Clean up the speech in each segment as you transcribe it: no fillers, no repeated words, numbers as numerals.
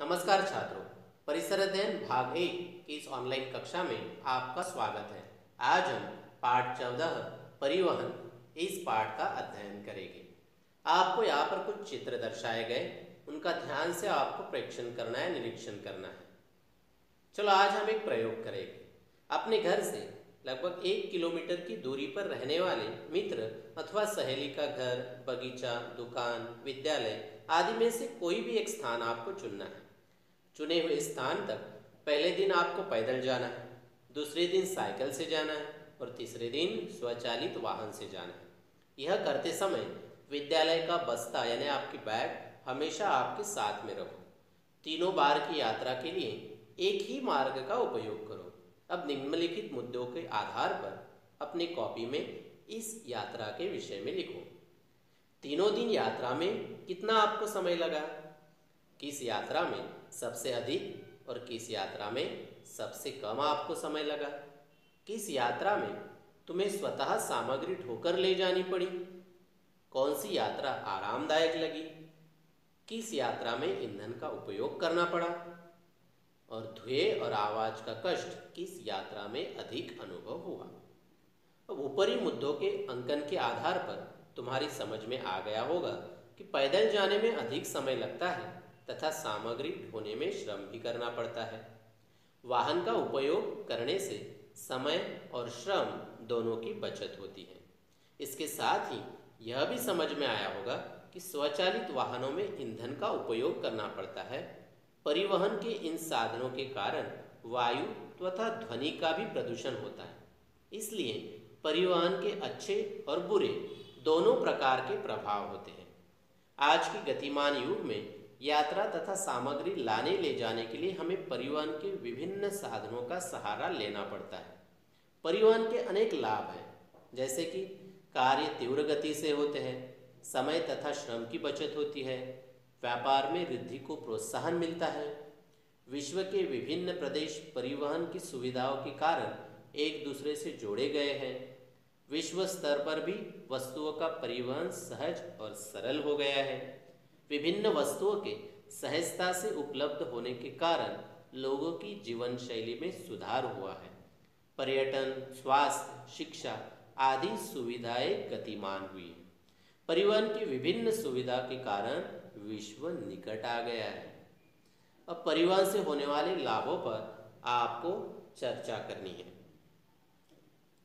नमस्कार छात्रों, परिसर अध्ययन भाग 1 की इस ऑनलाइन कक्षा में आपका स्वागत है। आज हम पाठ 14 परिवहन इस पाठ का अध्ययन करेंगे। आपको यहाँ पर कुछ चित्र दर्शाए गए, उनका ध्यान से आपको प्रेक्षण करना है, निरीक्षण करना है। चलो आज हम एक प्रयोग करेंगे। अपने घर से लगभग 1 किलोमीटर की दूरी पर रहने वाले मित्र अथवा सहेली का घर, बगीचा, दुकान, विद्यालय आदि में से कोई भी एक स्थान आपको चुनना है। चुने हुए स्थान तक पहले दिन आपको पैदल जाना है, दूसरे दिन साइकिल से जाना है और तीसरे दिन स्वचालित वाहन से जाना है। यह करते समय विद्यालय का बस्ता यानी आपकी बैग हमेशा आपके साथ में रखो। तीनों बार की यात्रा के लिए एक ही मार्ग का उपयोग करो। अब निम्नलिखित मुद्दों के आधार पर अपनी कॉपी में इस यात्रा के विषय में लिखो। तीनों दिन यात्रा में कितना आपको समय लगा, किस यात्रा में सबसे अधिक और किस यात्रा में सबसे कम आपको समय लगा, किस यात्रा में तुम्हें स्वतः सामग्री ढोकर ले जानी पड़ी, कौन सी यात्रा आरामदायक लगी, किस यात्रा में ईंधन का उपयोग करना पड़ा और धुएं और आवाज का कष्ट किस यात्रा में अधिक अनुभव हुआ। अब ऊपरी मुद्दों के अंकन के आधार पर तुम्हारी समझ में आ गया होगा कि पैदल जाने में अधिक समय लगता है तथा सामग्री ढोने में श्रम भी करना पड़ता है। वाहन का उपयोग करने से समय और श्रम दोनों की बचत होती है। इसके साथ ही यह भी समझ में आया होगा कि स्वचालित वाहनों में ईंधन का उपयोग करना पड़ता है। परिवहन के इन साधनों के कारण वायु तथा ध्वनि का भी प्रदूषण होता है। इसलिए परिवहन के अच्छे और बुरे दोनों प्रकार के प्रभाव होते हैं। आज के गतिमान युग में यात्रा तथा सामग्री लाने ले जाने के लिए हमें परिवहन के विभिन्न साधनों का सहारा लेना पड़ता है। परिवहन के अनेक लाभ हैं, जैसे कि कार्य तीव्र गति से होते हैं, समय तथा श्रम की बचत होती है, व्यापार में वृद्धि को प्रोत्साहन मिलता है, विश्व के विभिन्न प्रदेश परिवहन की सुविधाओं के कारण एक दूसरे से जोड़े गए हैं, विश्व स्तर पर भी वस्तुओं का परिवहन सहज और सरल हो गया है, विभिन्न वस्तुओं के सहजता से उपलब्ध होने के कारण लोगों की जीवन शैली में सुधार हुआ है, पर्यटन, स्वास्थ्य, शिक्षा आदि सुविधाएं गतिमान हुई है। परिवहन की विभिन्न सुविधा के कारण विश्व निकट आ गया है। अब परिवहन से होने वाले लाभों पर आपको चर्चा करनी है।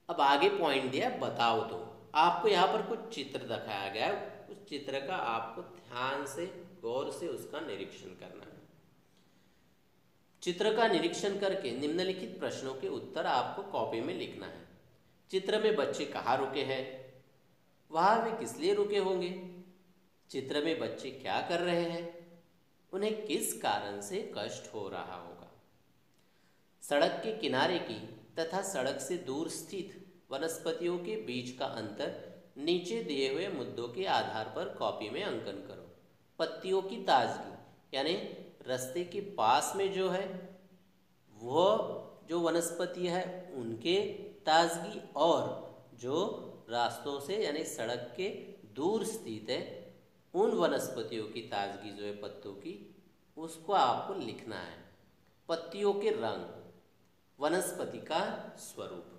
अब आगे पॉइंट दिया बताओ तो। आपको यहाँ पर कुछ चित्र दिखाया गया है, उस चित्र का आपको ध्यान से गौर से उसका निरीक्षण करना है। चित्र का निरीक्षण करके निम्नलिखित प्रश्नों के उत्तर आपको कॉपी में लिखना है। चित्र में बच्चे कहाँ रुके हैं, वहाँ वे किस लिए रुके होंगे, चित्र में बच्चे क्या कर रहे हैं, उन्हें किस कारण से कष्ट हो रहा होगा। सड़क के किनारे की तथा सड़क से दूर स्थित वनस्पतियों के बीच का अंतर नीचे दिए हुए मुद्दों के आधार पर कॉपी में अंकन करो। पत्तियों की ताजगी यानी रास्ते के पास में जो है वह जो वनस्पति है उनके ताजगी, और जो रास्तों से यानी सड़क के दूर स्थित है उन वनस्पतियों की ताजगी जो है पत्तों की, उसको आपको लिखना है। पत्तियों के रंग, वनस्पति का स्वरूप।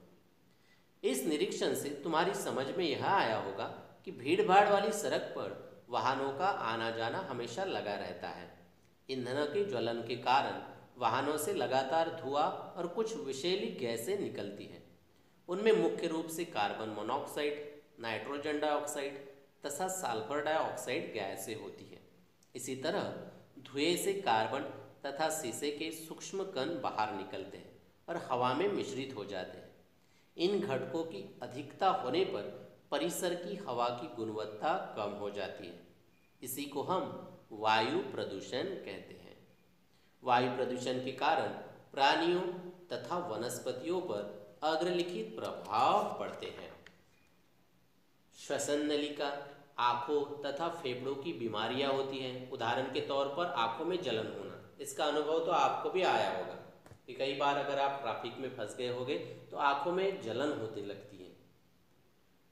इस निरीक्षण से तुम्हारी समझ में यह आया होगा कि भीड़भाड़ वाली सड़क पर वाहनों का आना जाना हमेशा लगा रहता है। ईंधन के ज्वलन के कारण वाहनों से लगातार धुआं और कुछ विषैली गैसें निकलती हैं। उनमें मुख्य रूप से कार्बन मोनोऑक्साइड, नाइट्रोजन डाइऑक्साइड तथा सल्फर डाइऑक्साइड गैसें होती हैं। इसी तरह धुएं से कार्बन तथा शीशे के सूक्ष्म कण बाहर निकलते हैं और हवा में मिश्रित हो जाते हैं। इन घटकों की अधिकता होने पर परिसर की हवा की गुणवत्ता कम हो जाती है। इसी को हम वायु प्रदूषण कहते हैं। वायु प्रदूषण के कारण प्राणियों तथा वनस्पतियों पर अग्रलिखित प्रभाव पड़ते हैं। श्वसन नलिका, आँखों तथा फेफड़ों की बीमारियां होती हैं। उदाहरण के तौर पर आँखों में जलन होना, इसका अनुभव तो आपको भी आया होगा कि कई बार अगर आप ट्रैफिक में फंस गए होंगे तो आँखों में जलन होने लगती है।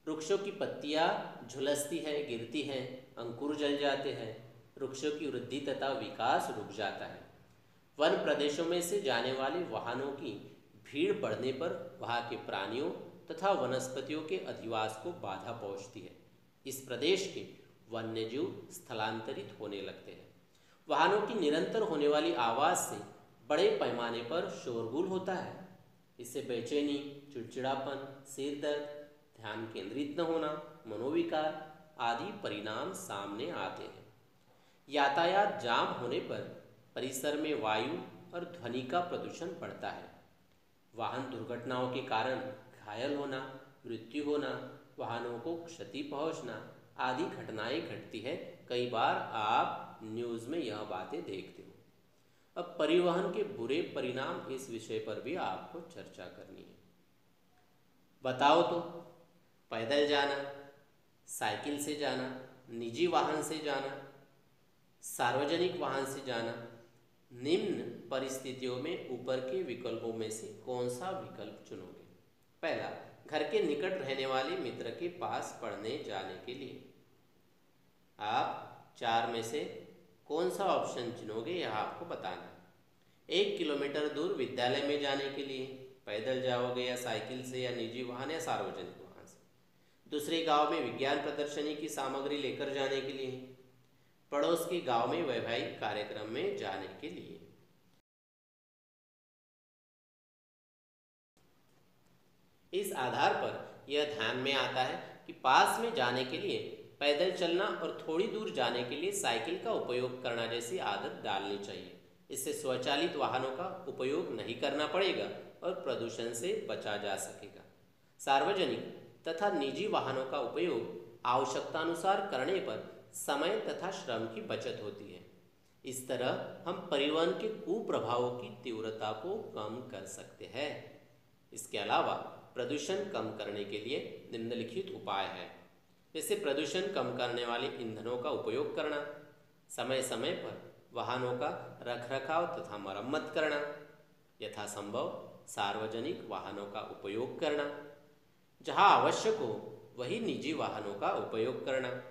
वृक्षों की पत्तियां झुलसती है, गिरती हैं, अंकुर जल जाते हैं, वृक्षों की वृद्धि तथा विकास रुक जाता है। वन प्रदेशों में से जाने वाले वाहनों की भीड़ बढ़ने पर वहाँ के प्राणियों तथा वनस्पतियों के अधिवास को बाधा पहुँचती है। इस प्रदेश के वन्यजीव स्थलांतरित होने लगते हैं। वाहनों की निरंतर होने वाली आवाज़ से बड़े पैमाने पर शोरगुल होता है। इससे बेचैनी, चिड़चिड़ापन, सिर दर्द, ध्यान केंद्रित न होना, मनोविकार आदि परिणाम सामने आते हैं। यातायात जाम होने पर परिसर में वायु और ध्वनि का प्रदूषण बढ़ता है। वाहन दुर्घटनाओं के कारण घायल होना, मृत्यु होना, वाहनों को क्षति पहुंचना आदि घटनाएं घटती है। कई बार आप न्यूज़ में यह बातें देखते हो। अब परिवहन के बुरे परिणाम, इस विषय पर भी आपको चर्चा करनी है। बताओ तो, पैदल जाना, साइकिल से जाना, निजी वाहन से जाना, सार्वजनिक वाहन से जाना, निम्न परिस्थितियों में ऊपर के विकल्पों में से कौन सा विकल्प चुनोगे? पहला, घर के निकट रहने वाले मित्र के पास पढ़ने जाने के लिए। आप 4 में से कौन सा ऑप्शन चुनोगे, यह आपको बताना है। 1 किलोमीटर दूर विद्यालय में जाने के लिए पैदल जाओगे या साइकिल से या निजी वाहन या सार्वजनिक वाहन से। दूसरे गांव में विज्ञान प्रदर्शनी की सामग्री लेकर जाने के लिए। पड़ोस के गांव में वैवाहिक कार्यक्रम में जाने के लिए। इस आधार पर यह ध्यान में आता है कि पास में जाने के लिए पैदल चलना और थोड़ी दूर जाने के लिए साइकिल का उपयोग करना जैसी आदत डालनी चाहिए। इससे स्वचालित वाहनों का उपयोग नहीं करना पड़ेगा और प्रदूषण से बचा जा सकेगा। सार्वजनिक तथा निजी वाहनों का उपयोग आवश्यकतानुसार करने पर समय तथा श्रम की बचत होती है। इस तरह हम परिवहन के कुप्रभावों की तीव्रता को कम कर सकते हैं। इसके अलावा प्रदूषण कम करने के लिए निम्नलिखित उपाय हैं। जैसे प्रदूषण कम करने वाले ईंधनों का उपयोग करना, समय समय पर वाहनों का रखरखाव तथा मरम्मत करना, यथासंभव सार्वजनिक वाहनों का उपयोग करना, जहां आवश्यक हो वही निजी वाहनों का उपयोग करना,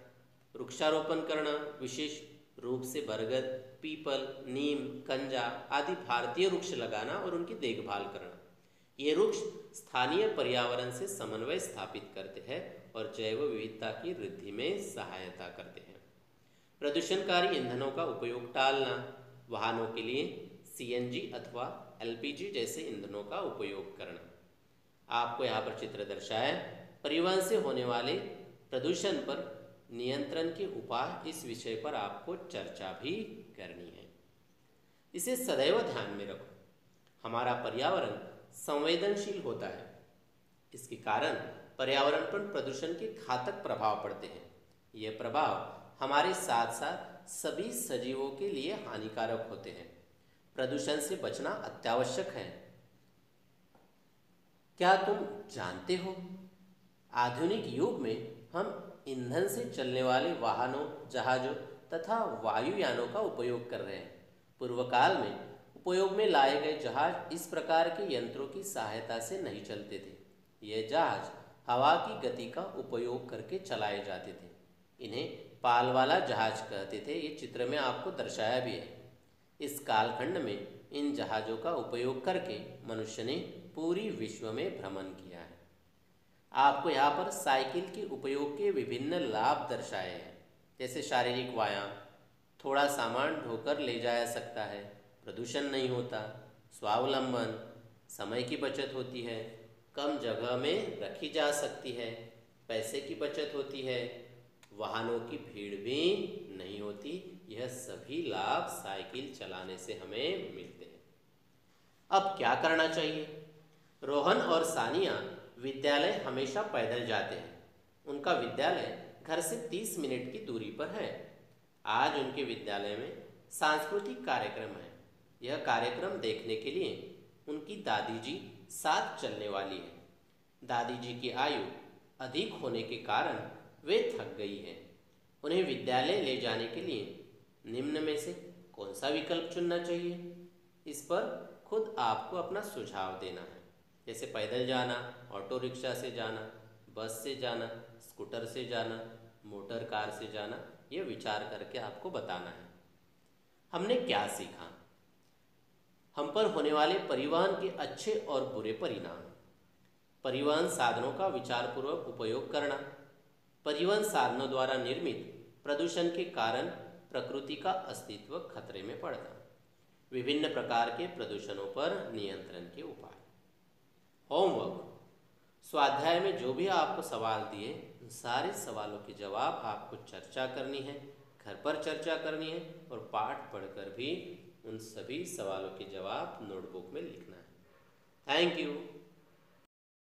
वृक्षारोपण करना, विशेष रूप से बरगद, पीपल, नीम, कंजा आदि भारतीय वृक्ष लगाना और उनकी देखभाल करना। ये वृक्ष स्थानीय पर्यावरण से समन्वय स्थापित करते हैं और जैव विविधता की वृद्धि में सहायता करते हैं। प्रदूषणकारी ईंधनों का उपयोग टालना, वाहनों के लिए सीएनजी अथवा एलपीजी जैसे ईंधनों का उपयोग करना। आपको यहाँ पर चित्र दर्शाया परिवहन से होने वाले प्रदूषण पर नियंत्रण के उपाय, इस विषय पर आपको चर्चा भी करनी है। इसे सदैव ध्यान में रखो। हमारा पर्यावरण संवेदनशील होता है। इसके कारण पर्यावरण पर प्रदूषण के घातक प्रभाव पड़ते हैं। ये प्रभाव हमारे साथ साथ सभी सजीवों के लिए हानिकारक होते हैं। प्रदूषण से बचना अत्यावश्यक है। क्या तुम जानते हो, आधुनिक युग में हम ईंधन से चलने वाले वाहनों, जहाजों तथा वायुयानों का उपयोग कर रहे हैं। पूर्व काल में उपयोग में लाए गए जहाज इस प्रकार के यंत्रों की सहायता से नहीं चलते थे। ये जहाज हवा की गति का उपयोग करके चलाए जाते थे। इन्हें पाल वाला जहाज कहते थे। ये चित्र में आपको दर्शाया भी है। इस कालखंड में इन जहाज़ों का उपयोग करके मनुष्य ने पूरी विश्व में भ्रमण किया है। आपको यहाँ पर साइकिल के उपयोग के विभिन्न लाभ दर्शाए हैं। जैसे शारीरिक व्यायाम, थोड़ा सामान ढोकर ले जाया सकता है, प्रदूषण नहीं होता, स्वावलंबन, समय की बचत होती है, कम जगह में रखी जा सकती है, पैसे की बचत होती है, वाहनों की भीड़ भी नहीं होती। यह सभी लाभ साइकिल चलाने से हमें मिलते हैं। अब क्या करना चाहिए? रोहन और सानिया विद्यालय हमेशा पैदल जाते हैं। उनका विद्यालय घर से 30 मिनट की दूरी पर है। आज उनके विद्यालय में सांस्कृतिक कार्यक्रम है। यह कार्यक्रम देखने के लिए उनकी दादी जी साथ चलने वाली है। दादी जी की आयु अधिक होने के कारण वे थक गई हैं। उन्हें विद्यालय ले जाने के लिए निम्न में से कौन सा विकल्प चुनना चाहिए? इस पर खुद आपको अपना सुझाव देना है। जैसे पैदल जाना, ऑटो रिक्शा से जाना, बस से जाना, स्कूटर से जाना, मोटर कार से जाना, यह विचार करके आपको बताना है। हमने क्या सीखा? हम पर होने वाले परिवहन के अच्छे और बुरे परिणाम, परिवहन साधनों का विचारपूर्वक उपयोग करना, परिवहन साधनों द्वारा निर्मित प्रदूषण के कारण प्रकृति का अस्तित्व खतरे में पड़ना, विभिन्न प्रकार के प्रदूषणों पर नियंत्रण के उपाय। होमवर्क, स्वाध्याय में जो भी आपको सवाल दिए उन सारे सवालों के जवाब आपको चर्चा करनी है, घर पर चर्चा करनी है और पाठ पढ़कर भी उन सभी सवालों के जवाब नोटबुक में लिखना है। Thank you.